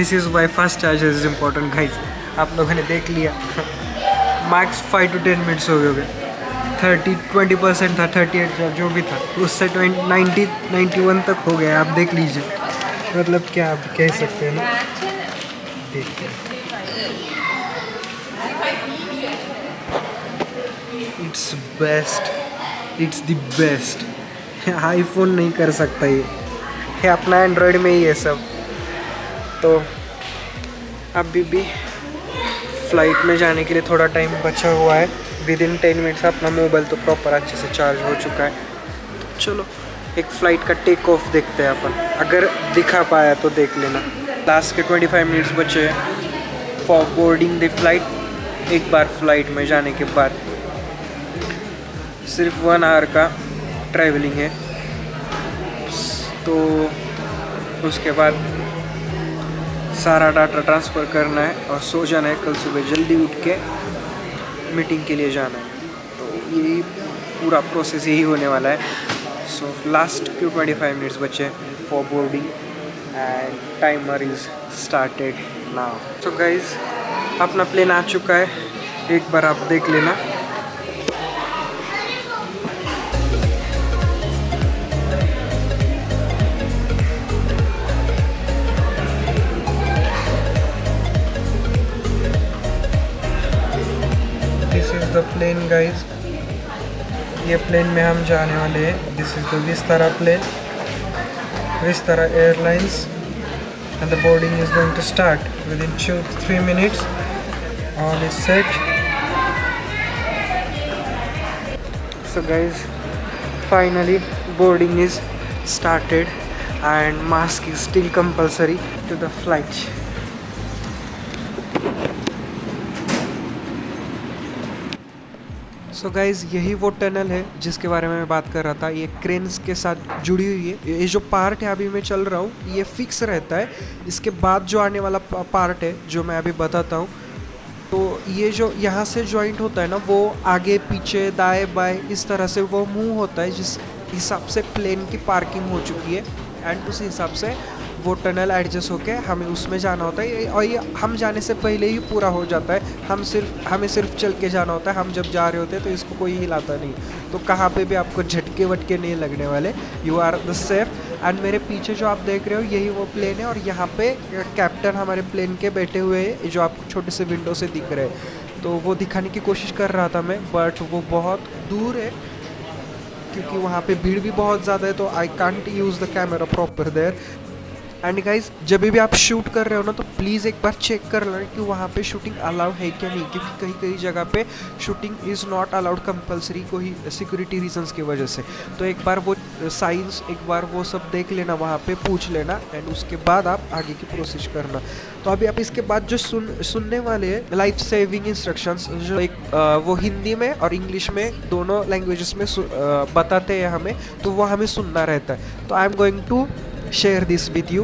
This is why fast charger is important guys. आप लोगों ने देख लिया मैक्स 5 to 10 मिनट्स हो गए 20% था 38 था जो भी था उससे 91 तक हो गया। आप देख लीजिए मतलब क्या आप कह सकते हैं ना। देखिए it's best, it's the best. IPhone नहीं कर सकता ये अपना एंड्रॉयड में ही है सब। तो अभी भी फ़्लाइट में जाने के लिए थोड़ा टाइम बचा हुआ है। विद इन 10 मिनट्स अपना मोबाइल तो प्रॉपर अच्छे से चार्ज हो चुका है। तो चलो एक फ़्लाइट का टेक ऑफ देखते हैं अपन, अगर दिखा पाया तो देख लेना। लास्ट के 25 मिनट्स बचे हैं फॉर बोर्डिंग द फ़्लाइट। एक बार फ्लाइट में जाने के बाद सिर्फ 1 आवर का ट्रैवलिंग है, तो उसके बाद सारा डाटा ट्रांसफ़र करना है और सो जाना है। कल सुबह जल्दी उठ के मीटिंग के लिए जाना है। तो यही पूरा प्रोसेस यही होने वाला है। सो लास्ट के 25 मिनट्स बचे for boarding and timer is started now. So guys अपना प्लेन आ चुका है, एक बार आप देख लेना। This is the plane guys, ये प्लेन में हम जाने वाले हैं। This is the Vistara plane, Vistara airlines and the boarding is going to start within 2 to 3 minutes. All is set. So guys, finally boarding is started and mask is still compulsory to the flight. So guys यही वो tunnel है जिसके बारे में मैं बात कर रहा था। ये क्रेन्स के साथ जुड़ी हुई है। ये जो पार्ट है अभी मैं चल रहा हूँ ये फिक्स रहता है। इसके बाद जो आने वाला पार्ट है जो मैं अभी बताता हूँ, तो ये जो यहाँ से जॉइंट होता है ना, वो आगे पीछे दाएं बाएं इस तरह से वो मूव होता है, जिस हिसाब से प्लेन की पार्किंग हो चुकी है। एंड उस हिसाब से वो टनल एडजस्ट होके हमें उसमें जाना होता है। और ये हम जाने से पहले ही पूरा हो जाता है। हमें सिर्फ चल के जाना होता है। हम जब जा रहे होते हैं तो इसको कोई हिलाता नहीं, तो कहाँ पे भी आपको झटके वटके नहीं लगने वाले। You are the safe. And मेरे पीछे जो आप देख रहे हो यही वो प्लेन है, और यहाँ पे कैप्टन हमारे प्लेन के बैठे हुए हैं जो आपको छोटे से विंडो से दिख रहे हैं। तो वो दिखाने की कोशिश कर रहा था मैं, बट वो बहुत दूर है क्योंकि वहाँ पे भीड़ भी बहुत ज़्यादा है, तो I can't use the camera proper there. And guys जब भी आप शूट कर रहे हो ना, तो प्लीज़ एक बार चेक कर लें कि वहाँ पे शूटिंग अलाउड है क्या नहीं, क्योंकि कहीं कहीं जगह पे shooting is not allowed compulsory, कोई सिक्योरिटी रीजंस की वजह से। तो एक बार वो साइंस एक बार वो सब देख लेना, वहाँ पे पूछ लेना, एंड उसके बाद आप आगे की प्रोसेस करना। तो अभी आप इसके बाद जो सुनने वाले हैं लाइफ सेविंग इंस्ट्रक्शंस, जो एक वो हिंदी में और इंग्लिश में दोनों लैंग्वेजेस में बताते हैं हमें, तो वो हमें सुनना रहता है। तो I am going to share this with you.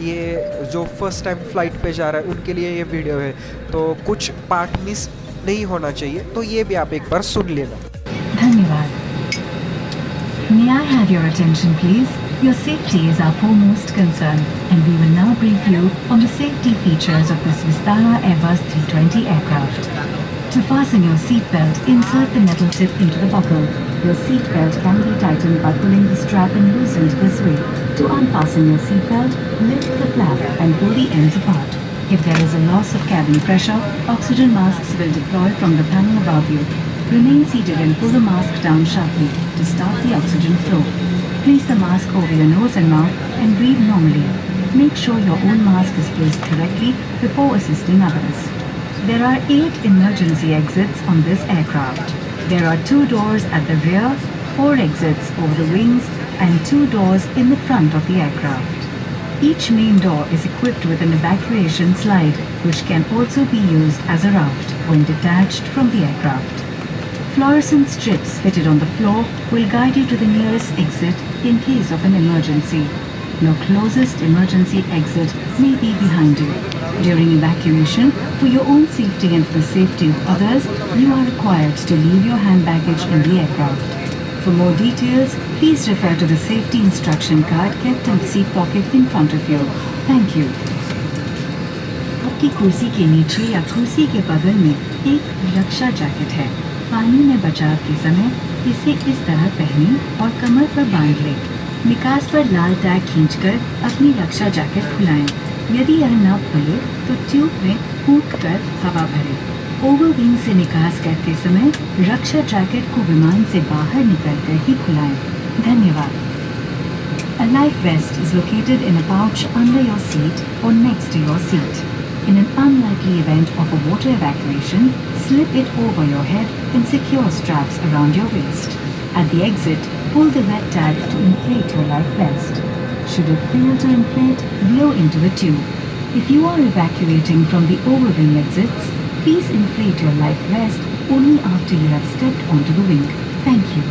ये जो फर्स्ट टाइम फ्लाइट पे जा रहा है उनके लिए ये वीडियो है, तो कुछ पार्ट मिस नहीं होना चाहिए, तो ये भी आप एक बार सुन लेना। धन्यवाद। May I have your attention please? Your safety is our foremost concern, and we will now brief you on the safety features of this Vistara Airbus 320 aircraft. To fasten your seatbelt, insert the metal tip into the buckle. Your seatbelt can be tightened by pulling the strap and loosened this way. To unfasten your seatbelt, lift the flap and pull the ends apart. If there is a loss of cabin pressure, oxygen masks will deploy from the panel above you. Remain seated and pull the mask down sharply to start the oxygen flow. Place the mask over your nose and mouth and breathe normally. Make sure your own mask is placed correctly before assisting others. There are 8 emergency exits on this aircraft. There are 2 doors at the rear, 4 exits over the wings, and 2 doors in the front of the aircraft. Each main door is equipped with an evacuation slide, which can also be used as a raft when detached from the aircraft. Fluorescent strips fitted on the floor will guide you to the nearest exit in case of an emergency. Your closest emergency exit may be behind you. During evacuation, for your own safety and for the safety of others, you are required to leave your hand baggage in the aircraft. For more details, please refer to the safety instruction card kept in the seat pocket in front of you. Thank you. आपकी कुर्सी के नीचे या कुर्सी के बगल में एक रक्षा जैकेट है। पानी में बचाव के समय इसे इस तरह पहनें और कमर पर बांध लें। निकास पर लाल टैग खींचकर अपनी रक्षा जैकेट खुलाएं। यदि यह न खुले तो ट्यूब में फूंक कर हवा भरें। ओवरविंग से निकास करते समय रक्षा जैकेट को विमान से बाहर निकलकर ही खुलाएं। धन्यवाद। A life vest is located in a pouch under your seat or next to your seat. In an unlikely event of a water evacuation, slip it over your head and secure straps around your waist. At the exit, pull the red tag to inflate your life vest. Should it fail to inflate, blow into the tube. If you are evacuating from the overwing exits, please inflate your life vest only after you have stepped onto the wing. Thank you.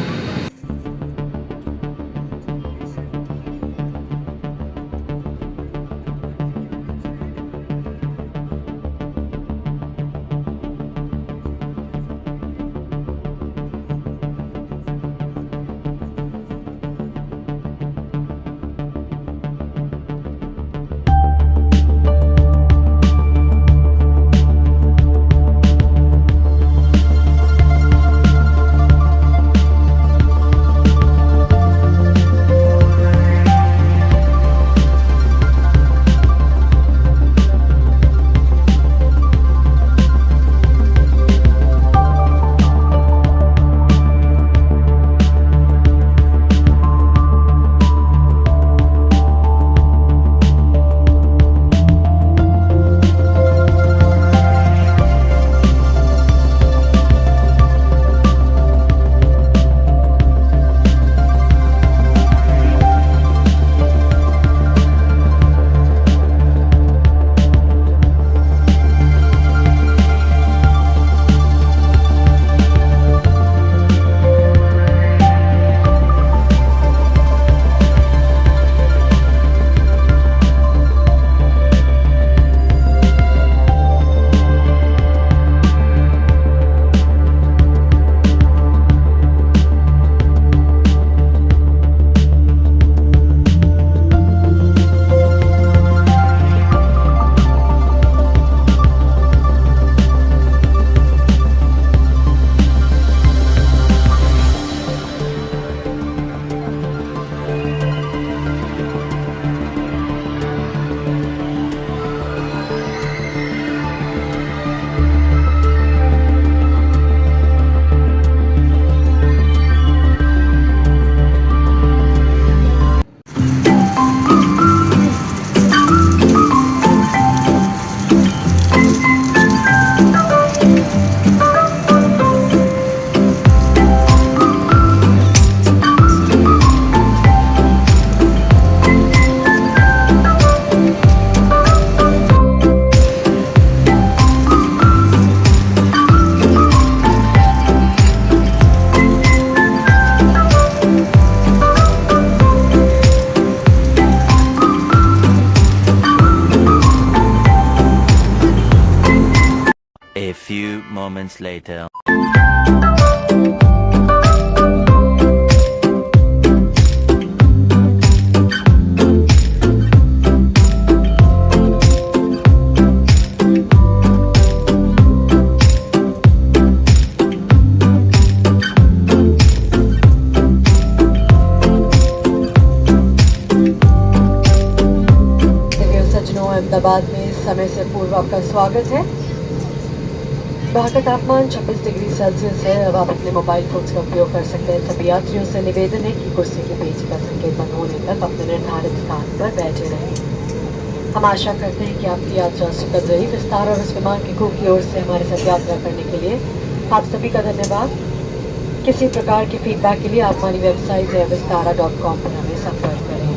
A few moments later. Ahmedabad में समय से पूर्व आपका स्वागत है। बाहर का तापमान 26 डिग्री सेल्सियस है। अब आप अपने मोबाइल फोन्स का उपयोग कर सकते हैं। सभी यात्रियों से निवेदन है कि कुर्सी के पेज का संकेत बंद होने तक अपने निर्धारित स्थान पर बैठे रहें। हम आशा करते हैं कि आपकी यात्रा सुखद रही। विस्तारा और उस विमान की क्रू की ओर से हमारे साथ यात्रा करने के लिए आप सभी का धन्यवाद। किसी प्रकार की फीडबैक के लिए आप हमारी वेबसाइट है vistara.com पर हमें संपर्क करें।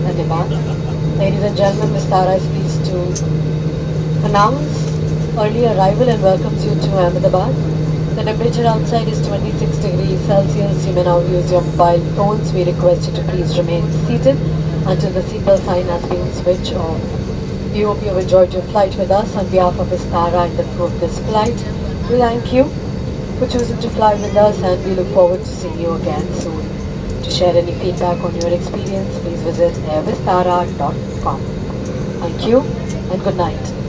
धन्यवाद। Ladies and gentlemen, Vistara is pleased to announce early arrival and welcomes you to Ahmedabad. The temperature outside is 26 degrees Celsius. You may now use your mobile phones. We request you to please remain seated until the seatbelt sign has been switched off. We hope you have enjoyed your flight with us. On behalf of Vistara and the crew of this flight, we thank you for choosing to fly with us, and we look forward to seeing you again soon. To share any feedback on your experience, please visit airvistara.com. Thank you and good night.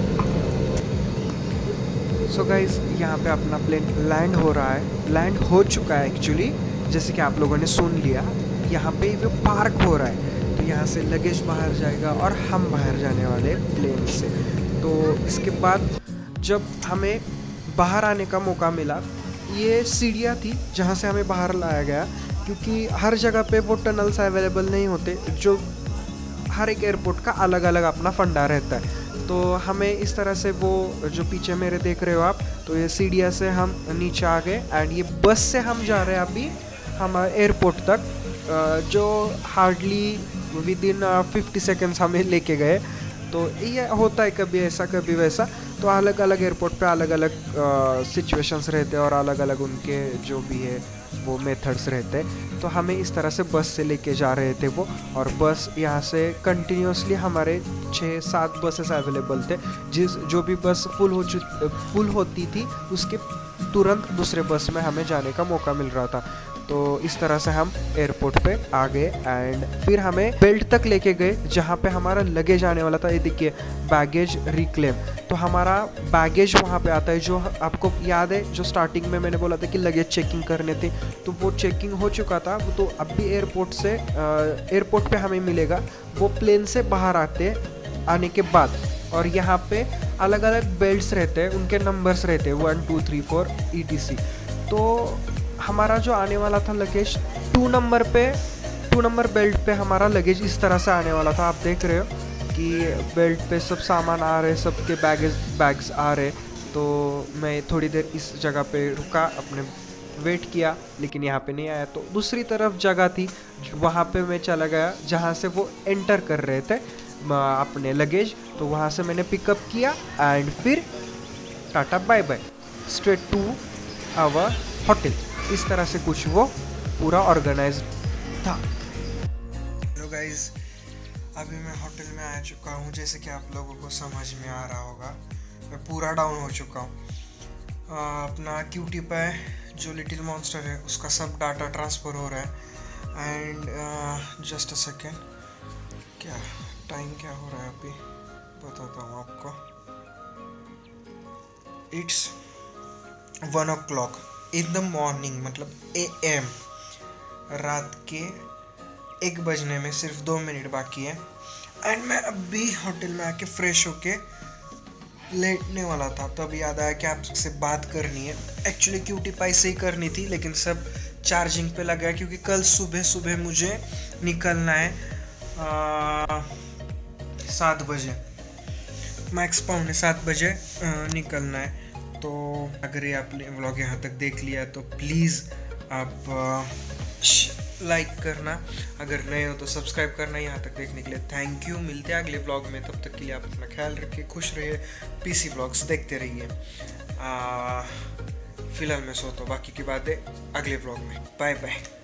So guys, यहाँ पे अपना plane land हो रहा है, land हो चुका है actually, जैसे कि आप लोगों ने सुन लिया। यहाँ पे वो पार्क हो रहा है, तो यहाँ से लगेज बाहर जाएगा और हम बाहर जाने वाले प्लेन से। तो इसके बाद जब हमें बाहर आने का मौका मिला, ये सीढ़ियाँ थी जहाँ से हमें बाहर लाया गया, क्योंकि हर जगह पे वो टनल्स अवेलेबल नहीं होते, जो हर एक एयरपोर्ट का अलग अलग अपना फंडा रहता है। तो हमें इस तरह से वो जो पीछे मेरे देख रहे हो आप, तो ये सीढ़ियाँ से हम नीचे आ गए एंड ये बस से हम जा रहे हैं अभी हम एयरपोर्ट तक, जो हार्डली विद इन 50 सेकेंड्स हमें लेके गए। तो ये होता है कभी ऐसा कभी वैसा, तो अलग अलग एयरपोर्ट पे अलग अलग सिचुएशंस रहते हैं और अलग अलग उनके जो भी है वो मेथड्स रहते हैं। तो हमें इस तरह से बस से लेके जा रहे थे वो, और बस यहाँ से कंटिन्यूसली हमारे 6-7 बसेस अवेलेबल थे। जो भी बस फुल होती थी उसके तुरंत दूसरे बस में हमें जाने का मौका मिल रहा था। तो इस तरह से हम एयरपोर्ट पे आ गए एंड फिर हमें बेल्ट तक लेके गए जहाँ पे हमारा लगेज आने वाला था। ये देखिए, बैगेज रिक्लेम। तो हमारा बैगेज वहाँ पे आता है, जो आपको याद है जो स्टार्टिंग में मैंने बोला था कि लगेज चेकिंग करने थे, तो वो चेकिंग हो चुका था। तो अब भी एयरपोर्ट पे हमें मिलेगा, वो प्लेन से बाहर आने के बाद। और यहाँ पे अलग अलग बेल्ट्स रहते हैं, उनके नंबर्स रहते हैं 1 2 3 4 ETC। तो हमारा जो आने वाला था लगेज 2 नंबर बेल्ट पे हमारा लगेज इस तरह से आने वाला था। आप देख रहे हो कि बेल्ट पे सब सामान आ रहे, सबके बैग्स आ रहे। तो मैं थोड़ी देर इस जगह पे रुका, अपने वेट किया, लेकिन यहाँ पे नहीं आया। तो दूसरी तरफ जगह थी, वहाँ पे मैं चला गया जहाँ से वो एंटर कर रहे थे अपने लगेज। तो वहाँ से मैंने पिकअप किया एंड फिर tata bye bye, straight to our hotel. इस तरह से कुछ वो पूरा ऑर्गेनाइज था। हेलो गाइस, अभी मैं होटल में आ चुका हूँ। जैसे कि आप लोगों को समझ में आ रहा होगा, मैं पूरा डाउन हो चुका हूँ। अपना क्यूटी पे जो लिटिल मॉन्स्टर है उसका सब डाटा ट्रांसफ़र हो रहा है। एंड जस्ट अ सेकेंड, क्या टाइम क्या हो रहा है अभी बताता हूँ आपको। It's 1 o'clock in the morning, मतलब AM। रात के 1 बजने में सिर्फ 2 मिनट बाकी है। एंड मैं अभी होटल में आके फ्रेश होके लेटने वाला था, तो अभी याद आया कि आपसे बात करनी है। एक्चुअली क्यूटी पाई से ही करनी थी, लेकिन सब चार्जिंग पे लगा है, क्योंकि कल सुबह मुझे निकलना है 7 बजे, मैक्स 6:45 बजे निकलना है। तो अगर ये आपने व्लॉग यहाँ तक देख लिया तो प्लीज़ आप लाइक करना, अगर नए हो तो सब्सक्राइब करना यहाँ तक देखने के लिए। Thank you. मिलते हैं अगले व्लॉग में, तब तक के लिए आप अपना ख्याल रखिए, खुश रहिए, PC व्लॉग्स देखते रहिए। फिलहाल मैं सोता हूँ, बाकी की बातें अगले व्लॉग में। Bye bye.